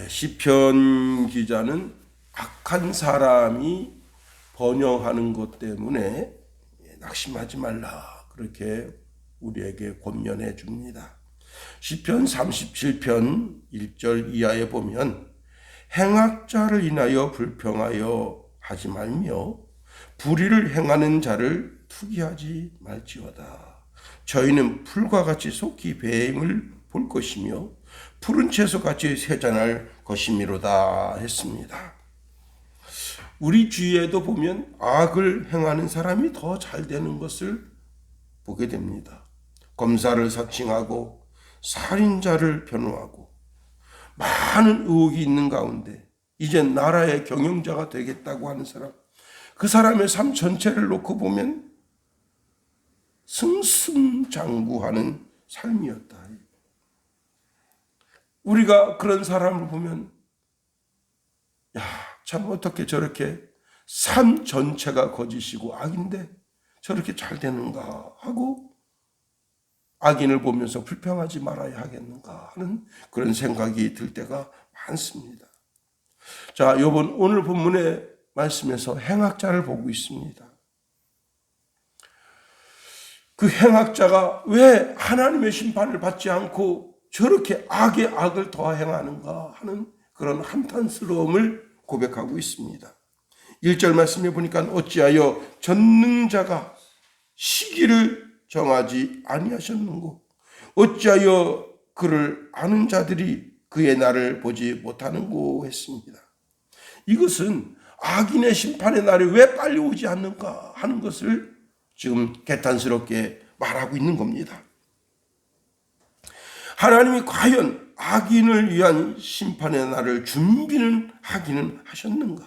시편 기자는 악한 사람이 번영하는 것 때문에 낙심하지 말라, 그렇게 우리에게 권면해 줍니다. 시편 37편 1절 이하에 보면 행악자를 인하여 불평하여 하지 말며 불의를 행하는 자를 투기하지 말지어다. 저희는 풀과 같이 속히 배임을 볼 것이며 푸른 채소같이 세잔할 것이미로다 했습니다. 우리 주위에도 보면 악을 행하는 사람이 더 잘 되는 것을 보게 됩니다. 검사를 사칭하고 살인자를 변호하고 많은 의혹이 있는 가운데 이젠 나라의 경영자가 되겠다고 하는 사람, 그 사람의 삶 전체를 놓고 보면 승승장구하는 삶이었다. 우리가 그런 사람을 보면 참 어떻게 저렇게 삶 전체가 거짓이고 악인데 저렇게 잘 되는가 하고 악인을 보면서 불평하지 말아야 하겠는가 하는 그런 생각이 들 때가 많습니다. 자, 오늘 본문의 말씀에서 행악자를 보고 있습니다. 그 행악자가 왜 하나님의 심판을 받지 않고 저렇게 악에 악을 더 행하는가 하는 그런 한탄스러움을 고백하고 있습니다. 1절 말씀해 보니까 어찌하여 전능자가 시기를 정하지 아니하셨는고 어찌하여 그를 아는 자들이 그의 날을 보지 못하는고 했습니다. 이것은 악인의 심판의 날이 왜 빨리 오지 않는가 하는 것을 지금 개탄스럽게 말하고 있는 겁니다. 하나님이 과연 악인을 위한 심판의 날을 준비는 하기는 하셨는가?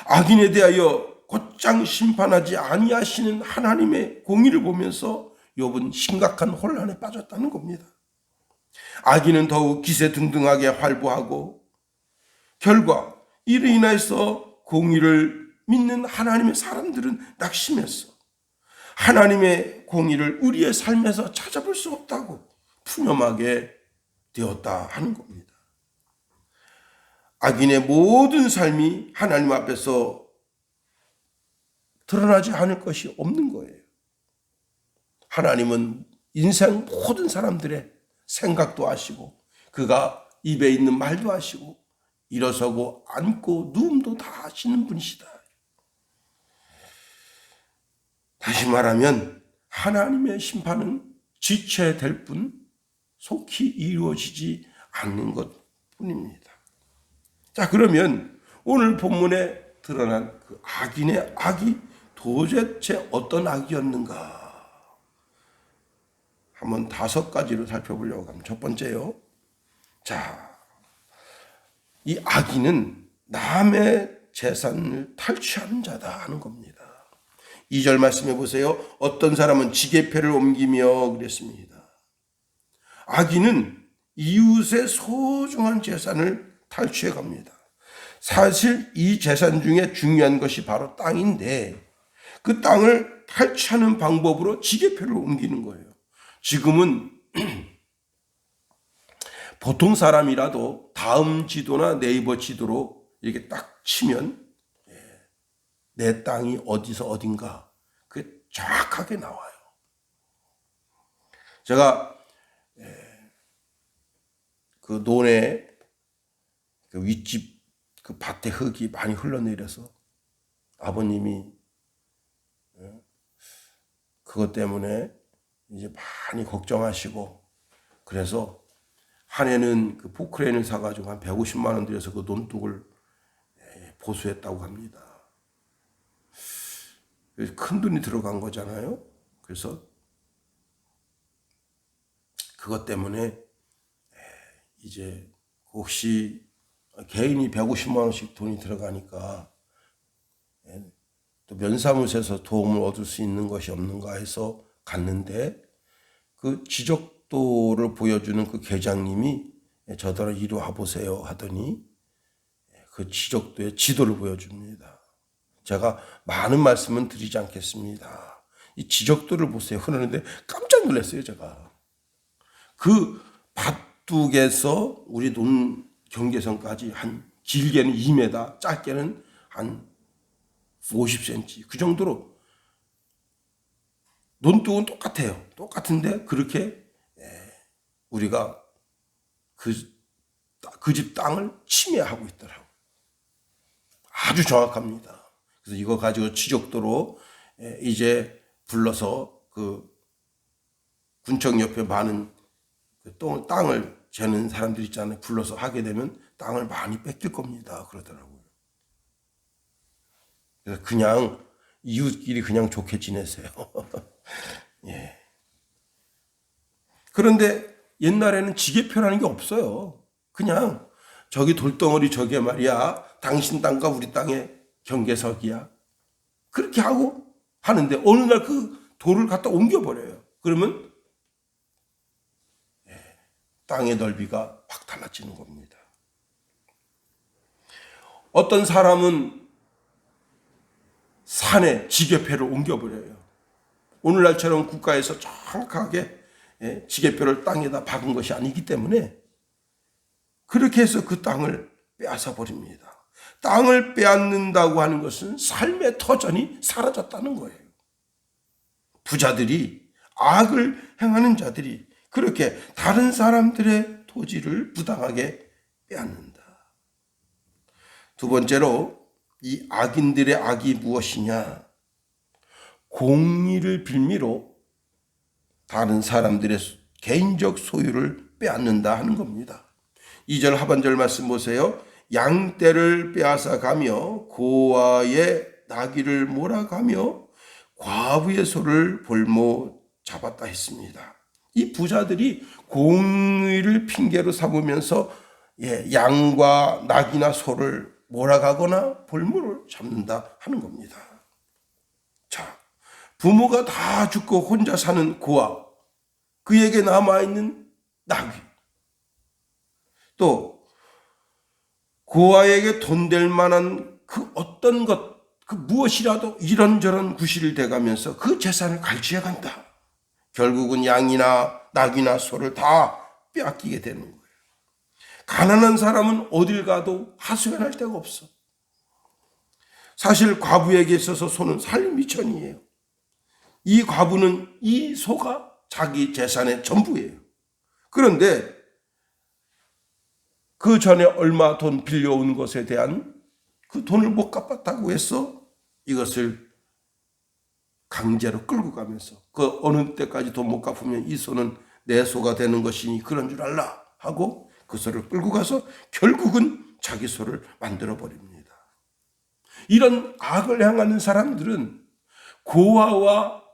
악인에 대하여 곧장 심판하지 아니하시는 하나님의 공의를 보면서 욥은 심각한 혼란에 빠졌다는 겁니다. 악인은 더욱 기세등등하게 활보하고 결과 이로 인해서 공의를 믿는 하나님의 사람들은 낙심했어. 하나님의 공의를 우리의 삶에서 찾아볼 수 없다고 푸념하게 되었다 하는 겁니다. 악인의 모든 삶이 하나님 앞에서 드러나지 않을 것이 없는 거예요. 하나님은 인생 모든 사람들의 생각도 아시고 그가 입에 있는 말도 아시고 일어서고 앉고 누움도 다 아시는 분이시다. 다시 말하면 하나님의 심판은 지체될 뿐 속히 이루어지지 않는 것뿐입니다. 자, 그러면 오늘 본문에 드러난 그 악인의 악이 도대체 어떤 악이었는가? 한번 5가지로 살펴보려고 합니다. 첫 번째요. 자, 이 악인은 남의 재산을 탈취하는 자다 하는 겁니다. 2절 말씀해 보세요. 어떤 사람은 지게패를 옮기며 그랬습니다. 악인은 이웃의 소중한 재산을 탈취해 갑니다. 사실 이 재산 중에 중요한 것이 바로 땅인데 그 땅을 탈취하는 방법으로 지게패를 옮기는 거예요. 지금은 보통 사람이라도 다음 지도나 네이버 지도로 이렇게 딱 치면 내 땅이 어디서 어딘가 그게 정확하게 나와요. 제가 그 논에 그 윗집 그 밭에 흙이 많이 흘러내려서 아버님이 그것 때문에 이제 많이 걱정하시고 그래서 한 해는 그 포크레인을 사가지고 한 150만 원 들여서 그 논둑을 보수했다고 합니다. 큰 돈이 들어간 거잖아요. 그래서 그것 때문에 이제 혹시 개인이 150만 원씩 돈이 들어가니까 또 면사무소에서 도움을 얻을 수 있는 것이 없는가 해서 갔는데 그 지적도를 보여주는 그 계장님이 저더러 이리 와보세요 하더니 그 지적도의 지도를 보여줍니다. 제가 많은 말씀은 드리지 않겠습니다. 이 지적도를 보세요. 그러는데 깜짝 놀랐어요, 제가. 그 밭 뚝에서 우리 눈 경계선까지 한 길게는 2m, 짧게는 한 50cm 그 정도로 논뚝은 똑같아요. 똑같은데 그렇게 우리가 그 집 땅을 침해하고 있더라고요. 아주 정확합니다. 그래서 이거 가지고 지적도로 이제 불러서 그 군청 옆에 많은 땅을 재는 사람들 있잖아요. 불러서 하게 되면 땅을 많이 뺏길 겁니다. 그러더라고요. 그래서 그냥 이웃끼리 그냥 좋게 지내세요. 예. 그런데 옛날에는 지게표라는 게 없어요. 그냥 저기 돌덩어리 저게 말이야 당신 땅과 우리 땅의 경계석이야. 그렇게 하고 하는데 어느 날 그 돌을 갖다 옮겨버려요. 그러면 땅의 넓이가 확 달라지는 겁니다. 어떤 사람은 산에 지게표를 옮겨버려요. 오늘날처럼 국가에서 정확하게 지게표를 땅에다 박은 것이 아니기 때문에 그렇게 해서 그 땅을 빼앗아 버립니다. 땅을 빼앗는다고 하는 것은 삶의 터전이 사라졌다는 거예요. 부자들이, 악을 행하는 자들이 그렇게 다른 사람들의 토지를 부당하게 빼앗는다. 두 번째로 이 악인들의 악이 무엇이냐? 공의를 빌미로 다른 사람들의 개인적 소유를 빼앗는다 하는 겁니다. 2절 하반절 말씀 보세요. 양떼를 빼앗아 가며 고아의 나귀를 몰아가며 과부의 소를 볼모 잡았다 했습니다. 이 부자들이 공의를 핑계로 삼으면서 양과 낙이나 소를 몰아가거나 볼모를 잡는다 하는 겁니다. 자, 부모가 다 죽고 혼자 사는 고아, 그에게 남아있는 나귀, 또 고아에게 돈 될 만한 그 어떤 것, 그 무엇이라도 이런저런 구실을 대가면서 그 재산을 갈취해 간다. 결국은 양이나 낙이나 소를 다 빼앗기게 되는 거예요. 가난한 사람은 어딜 가도 하소연할 데가 없어. 사실 과부에게 있어서 소는 살미천이에요. 이 과부는 이 소가 자기 재산의 전부예요. 그런데 그 전에 얼마 돈 빌려온 것에 대한 그 돈을 못 갚았다고 해서 이것을 강제로 끌고 가면서 그 어느 때까지 돈 못 갚으면 이 소는 내 소가 되는 것이니 그런 줄 알라 하고 그 소를 끌고 가서 결국은 자기 소를 만들어 버립니다. 이런 악을 행하는 사람들은 고아가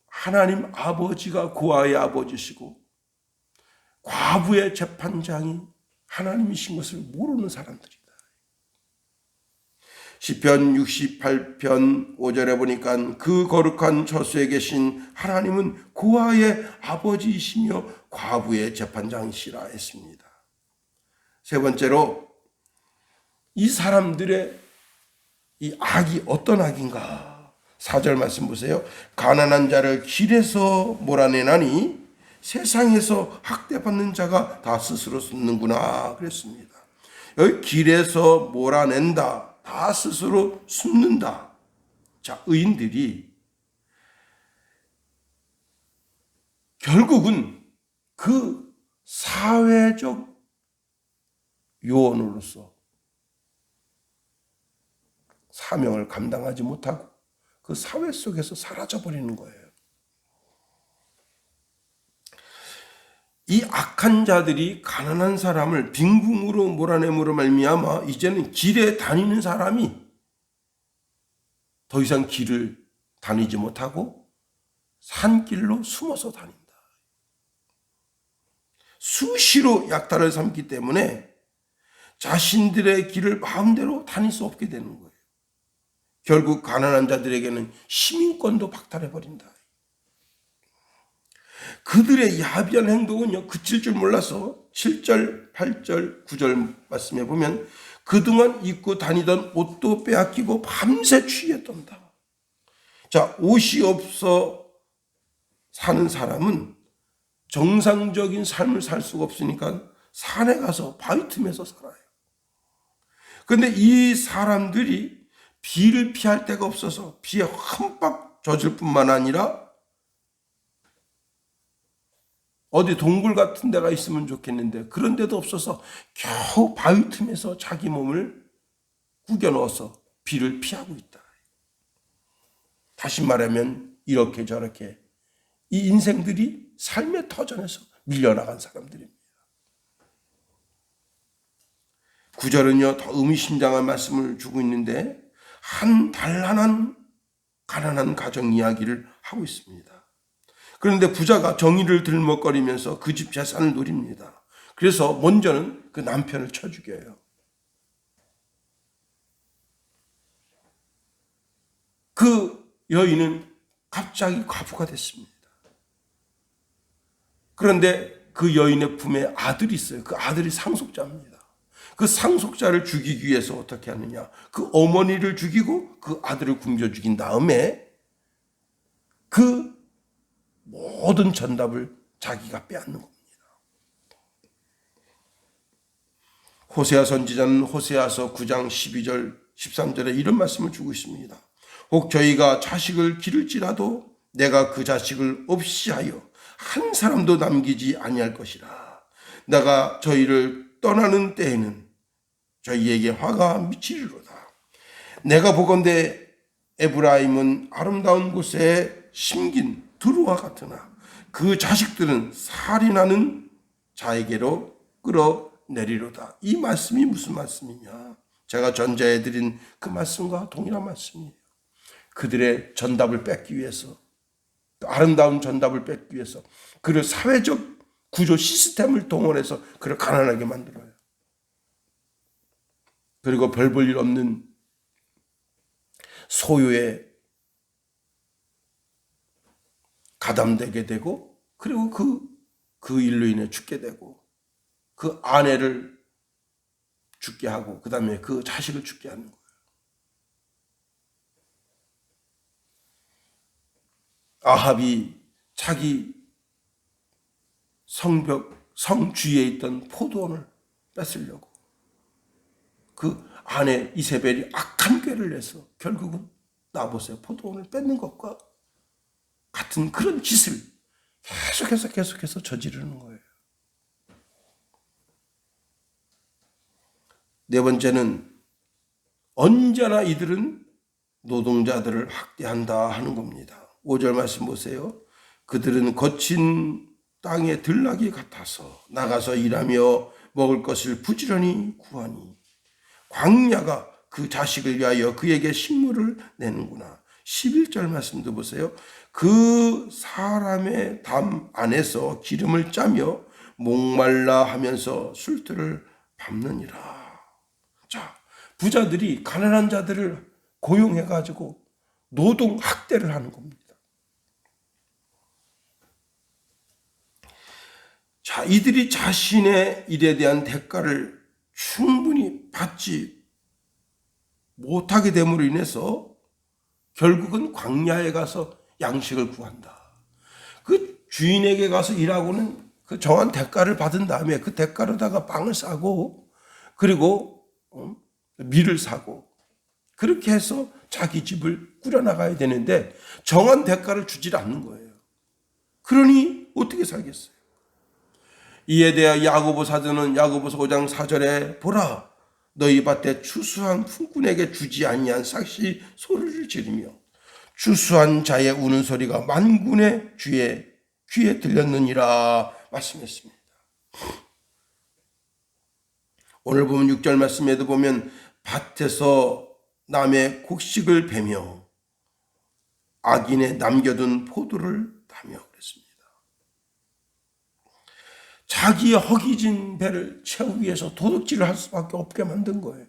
하나님 아버지가 고아의 아버지시고 과부의 재판장이 하나님이신 것을 모르는 사람들이다. 시편 68편 5절에 보니까 그 거룩한 저수에 계신 하나님은 고아의 아버지이시며 과부의 재판장이시라 했습니다. 세 번째로 이 사람들의 이 악이 어떤 악인가? 4절 말씀 보세요. 가난한 자를 길에서 몰아내나니 세상에서 학대받는 자가 다 스스로 숨는구나 그랬습니다. 여기 길에서 몰아낸다, 다 스스로 숨는다. 자, 의인들이 결국은 그 사회적 요원으로서 사명을 감당하지 못하고 그 사회 속에서 사라져버리는 거예요. 이 악한 자들이 가난한 사람을 빈궁으로 몰아내므로 말미암아 이제는 길에 다니는 사람이 더 이상 길을 다니지 못하고 산길로 숨어서 다닌다. 수시로 약탈을 삼기 때문에 자신들의 길을 마음대로 다닐 수 없게 되는 거예요. 결국 가난한 자들에게는 시민권도 박탈해버린다. 그들의 야비한 행동은요, 그칠 줄 몰라서 7절, 8절, 9절 말씀해 보면 그동안 입고 다니던 옷도 빼앗기고 밤새 취해 떤다. 자, 옷이 없어 사는 사람은 정상적인 삶을 살 수가 없으니까 산에 가서 바위 틈에서 살아요. 그런데 이 사람들이 비를 피할 데가 없어서 비에 흠뻑 젖을 뿐만 아니라 어디 동굴 같은 데가 있으면 좋겠는데 그런 데도 없어서 겨우 바위 틈에서 자기 몸을 구겨 넣어서 비를 피하고 있다. 다시 말하면 이렇게 저렇게 이 인생들이 삶의 터전에서 밀려나간 사람들입니다. 9절은요 더 의미심장한 말씀을 주고 있는데 한 단란한 가난한 가정 이야기를 하고 있습니다. 그런데 부자가 정의를 들먹거리면서 그 집 재산을 노립니다. 그래서 먼저는 그 남편을 쳐 죽여요. 그 여인은 갑자기 과부가 됐습니다. 그런데 그 여인의 품에 아들이 있어요. 그 아들이 상속자입니다. 그 상속자를 죽이기 위해서 어떻게 하느냐. 그 어머니를 죽이고 그 아들을 굶겨 죽인 다음에 그 모든 전답을 자기가 빼앗는 겁니다. 호세아 선지자는 호세아서 9장 12절 13절에 이런 말씀을 주고 있습니다. 혹 저희가 자식을 기를지라도 내가 그 자식을 없이 하여 한 사람도 남기지 아니할 것이라. 내가 저희를 떠나는 때에는 저희에게 화가 미치리로다. 내가 보건대 에브라임은 아름다운 곳에 심긴 두루와 같으나 그 자식들은 살인하는 자에게로 끌어내리로다. 이 말씀이 무슨 말씀이냐? 제가 전자해 드린 그 말씀과 동일한 말씀이에요. 그들의 전답을 뺏기 위해서, 아름다운 전답을 뺏기 위해서 그를 사회적 구조 시스템을 동원해서 그를 가난하게 만들어요. 그리고 별 볼 일 없는 소유에 가담되게 되고, 그리고 그 일로 인해 죽게 되고, 그 아내를 죽게 하고, 그 다음에 그 자식을 죽게 하는 거예요. 아합이 자기 성 주위에 있던 포도원을 뺏으려고 그 아내 이세벨이 악한 꾀를 내서 결국은 나보세요 포도원을 뺏는 것과 같은 그런 짓을 계속해서 저지르는 거예요. 네 번째는 언제나 이들은 노동자들을 학대한다 하는 겁니다. 5절 말씀 보세요. 그들은 거친 땅의 들나귀 같아서 나가서 일하며 먹을 것을 부지런히 구하니 광야가 그 자식을 위하여 그에게 식물을 내는구나. 11절 말씀도 보세요. 그 사람의 담 안에서 기름을 짜며 목말라 하면서 술들을 밟느니라. 자, 부자들이 가난한 자들을 고용해가지고 노동 학대를 하는 겁니다. 자, 이들이 자신의 일에 대한 대가를 충분히 받지 못하게 됨으로 인해서 결국은 광야에 가서 양식을 구한다. 그 주인에게 가서 일하고는 그 정한 대가를 받은 다음에 그 대가로다가 빵을 싸고 그리고 밀을 사고 그렇게 해서 자기 집을 꾸려나가야 되는데 정한 대가를 주질 않는 거예요. 그러니 어떻게 살겠어요? 이에 대해 야고보 사도는 야고보서 5장 4절에 보라 너희 밭에 추수한 품꾼에게 주지 아니한 삭시 소리를 지르며 추수한 자의 우는 소리가 만군의 귀에 들렸느니라 말씀했습니다. 오늘 보면 6절 말씀에도 보면 밭에서 남의 곡식을 베며 악인에 남겨둔 포도를 따며 그랬습니다. 자기의 허기진 배를 채우기 위해서 도둑질을 할 수밖에 없게 만든 거예요.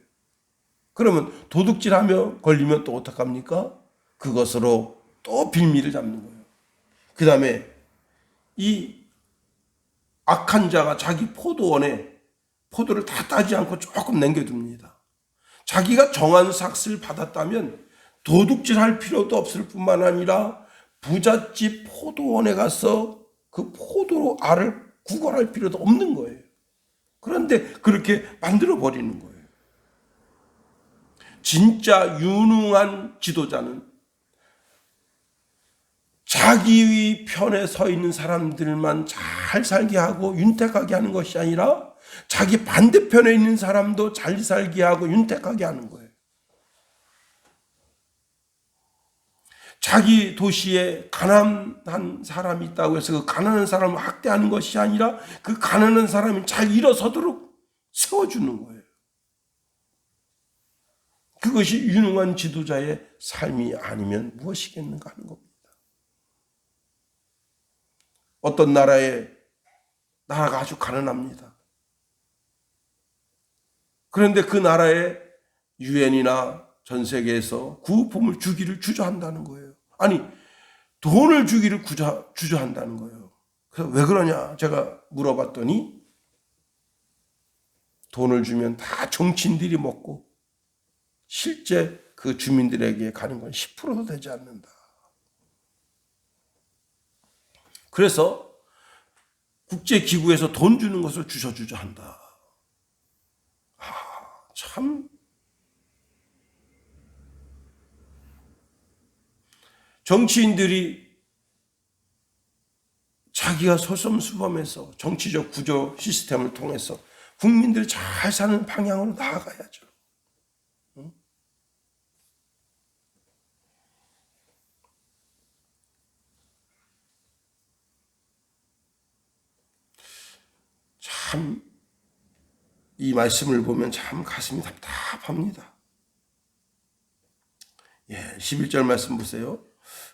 그러면 도둑질하며 걸리면 또 어떡합니까? 그것으로 또 빌미를 잡는 거예요. 그 다음에 이 악한 자가 자기 포도원에 포도를 다 따지 않고 조금 남겨둡니다. 자기가 정한 삭스를 받았다면 도둑질할 필요도 없을 뿐만 아니라 부잣집 포도원에 가서 그 포도로 알을 구걸할 필요도 없는 거예요. 그런데 그렇게 만들어 버리는 거예요. 진짜 유능한 지도자는 자기 편에 서 있는 사람들만 잘 살게 하고 윤택하게 하는 것이 아니라 자기 반대편에 있는 사람도 잘 살게 하고 윤택하게 하는 거예요. 자기 도시에 가난한 사람이 있다고 해서 그 가난한 사람을 학대하는 것이 아니라 그 가난한 사람이 잘 일어서도록 세워주는 거예요. 그것이 유능한 지도자의 삶이 아니면 무엇이겠는가 하는 겁니다. 어떤 나라가 아주 가난합니다. 그런데 그 나라에 유엔이나 전 세계에서 구호품을 주기를 주저한다는 거예요. 아니, 돈을 주기를 주저한다는 거예요. 그래서 왜 그러냐 제가 물어봤더니 돈을 주면 다 정치인들이 먹고 실제 그 주민들에게 가는 건 10%도 되지 않는다. 그래서 국제기구에서 돈 주는 것을 주저주저 한다. 참 정치인들이 자기가 솔선수범해서 정치적 구조 시스템을 통해서 국민들 잘 사는 방향으로 나아가야죠. 참 이 말씀을 보면 참 가슴이 답답합니다. 11절 말씀 보세요.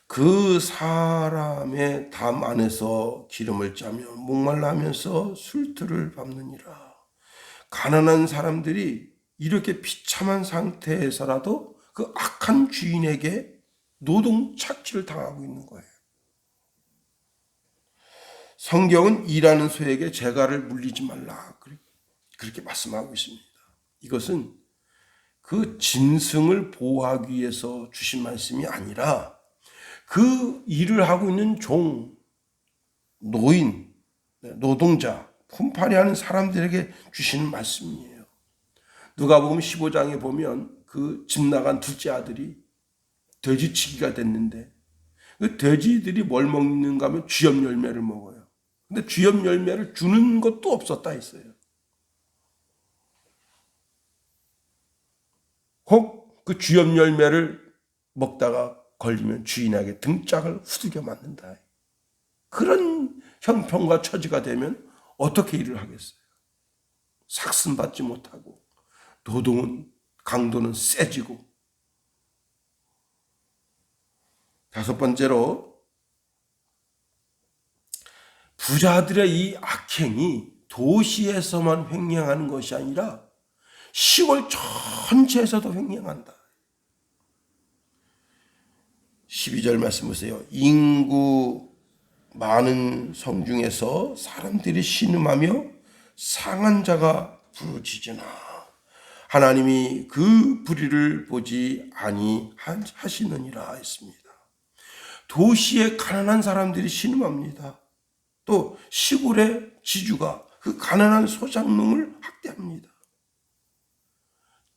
그 사람의 담 안에서 기름을 짜며 목말라 하면서 술틀을 밟느니라. 가난한 사람들이 이렇게 비참한 상태에서라도 그 악한 주인에게 노동 착취를 당하고 있는 거예요. 성경은 일하는 소에게 재갈을 물리지 말라 그렇게 말씀하고 있습니다. 이것은 그 진승을 보호하기 위해서 주신 말씀이 아니라 그 일을 하고 있는 종, 노인, 노동자, 품팔이 하는 사람들에게 주시는 말씀이에요. 누가복음 15장에 보면 그 집 나간 둘째 아들이 돼지치기가 됐는데 그 돼지들이 뭘 먹는가 하면 쥐염 열매를 먹어요. 근데 쥐염 열매를 주는 것도 없었다 했어요. 혹 그 쥐염 열매를 먹다가 걸리면 주인에게 등짝을 후두겨 맞는다. 그런 형편과 처지가 되면 어떻게 일을 하겠어요? 삭슨받지 못하고 노동은 강도는 세지고. 다섯 번째로 부자들의 이 악행이 도시에서만 횡행하는 것이 아니라 시골 전체에서도 횡행한다. 12절 말씀 보세요. 인구 많은 성 중에서 사람들이 신음하며 상한 자가 부르짖으나 하나님이 그 불의를 보지 아니하시느니라 했습니다. 도시에 가난한 사람들이 신음합니다. 또 시골의 지주가 그 가난한 소장농을 학대합니다.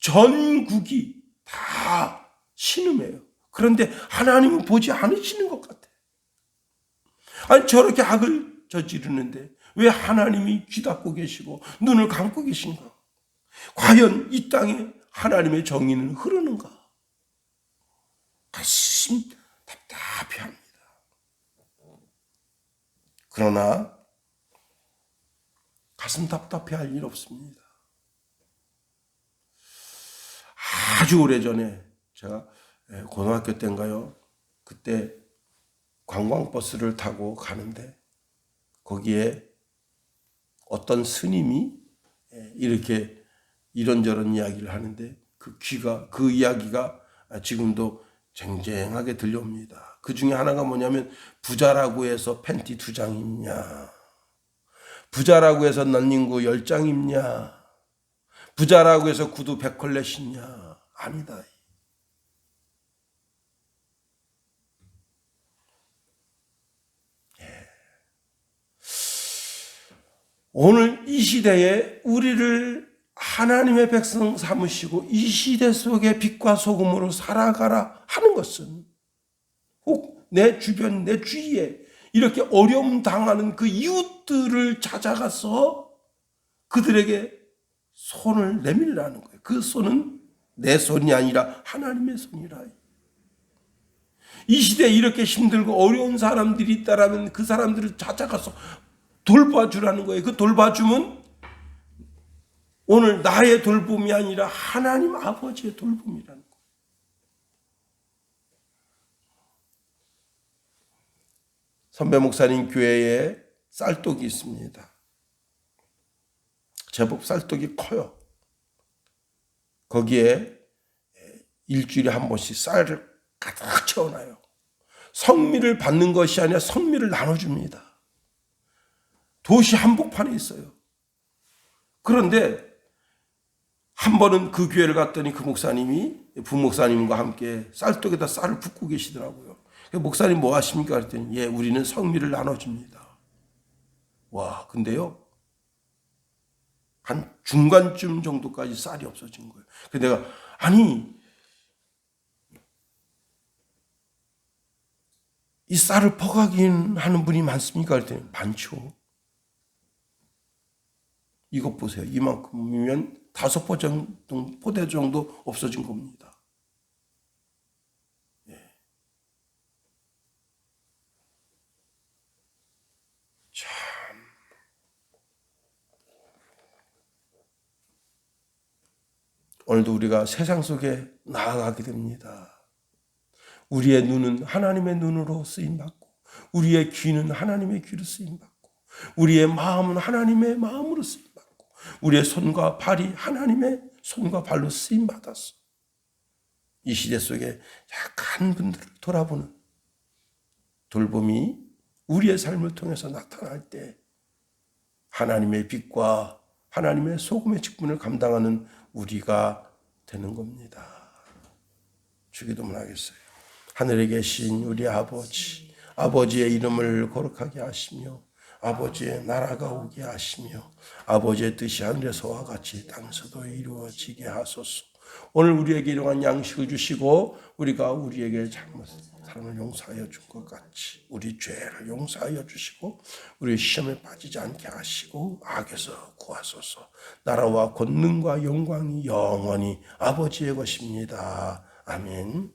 전국이 다 신음해요. 그런데 하나님은 보지 않으시는 것 같아요. 아니 저렇게 악을 저지르는데 왜 하나님이 귀 닫고 계시고 눈을 감고 계신가? 과연 이 땅에 하나님의 정의는 흐르는가? 가슴 답답해합니다. 그러나 가슴 답답해할 일 없습니다. 아주 오래전에 제가 고등학교 때인가요? 그때 관광버스를 타고 가는데 거기에 어떤 스님이 이렇게 이런저런 이야기를 하는데 그 이야기가 지금도 쟁쟁하게 들려옵니다. 그 중에 하나가 뭐냐면 부자라고 해서 팬티 2장 입냐? 부자라고 해서 런닝구 10장 입냐? 부자라고 해서 구두 100컬레 신냐? 아니다. 오늘 이 시대에 우리를 하나님의 백성 삼으시고 이 시대 속에 빛과 소금으로 살아가라 하는 것은 혹 내 주변, 내 주위에 이렇게 어려움 당하는 그 이웃들을 찾아가서 그들에게 손을 내밀라는 거예요. 그 손은 내 손이 아니라 하나님의 손이라. 이 시대에 이렇게 힘들고 어려운 사람들이 있다라면 그 사람들을 찾아가서 돌봐주라는 거예요. 그 돌봐주면 오늘 나의 돌봄이 아니라 하나님 아버지의 돌봄이라는 거예요. 선배 목사님 교회에 쌀떡이 있습니다. 제법 쌀떡이 커요. 거기에 일주일에 한 번씩 쌀을 가득 채워놔요. 성미를 받는 것이 아니라 성미를 나눠줍니다. 도시 한복판에 있어요. 그런데 한 번은 그 교회를 갔더니 그 목사님이 부목사님과 함께 쌀떡에다 쌀을 붓고 계시더라고요. 목사님 뭐 하십니까? 그랬더니 예, 우리는 성미를 나눠줍니다. 와, 근데요 한 중간쯤 정도까지 쌀이 없어진 거예요. 그래서 내가 아니 이 쌀을 퍼가긴 분이 많습니까? 그랬더니 많죠. 이것 보세요. 이만큼이면 5포대 정도 없어진 겁니다. 예. 참 오늘도 우리가 세상 속에 나아가게 됩니다. 우리의 눈은 하나님의 눈으로 쓰임받고 우리의 귀는 하나님의 귀로 쓰임받고 우리의 마음은 하나님의 마음으로 쓰임받고 우리의 손과 발이 하나님의 손과 발로 쓰임받았어. 이 시대 속에 약한 분들을 돌아보는 돌봄이 우리의 삶을 통해서 나타날 때 하나님의 빛과 하나님의 소금의 직분을 감당하는 우리가 되는 겁니다. 주기도문 하겠어요. 하늘에 계신 우리 아버지, 아버지의 이름을 거룩하게 하시며 아버지의 나라가 오게 하시며 아버지의 뜻이 하늘에서와 같이 땅에서도 이루어지게 하소서. 오늘 우리에게 일용할 양식을 주시고 우리가 우리에게 사람을 용서하여 준 것 같이 우리 죄를 용서하여 주시고 우리 시험에 빠지지 않게 하시고 악에서 구하소서. 나라와 권능과 영광이 영원히 아버지의 것입니다. 아멘.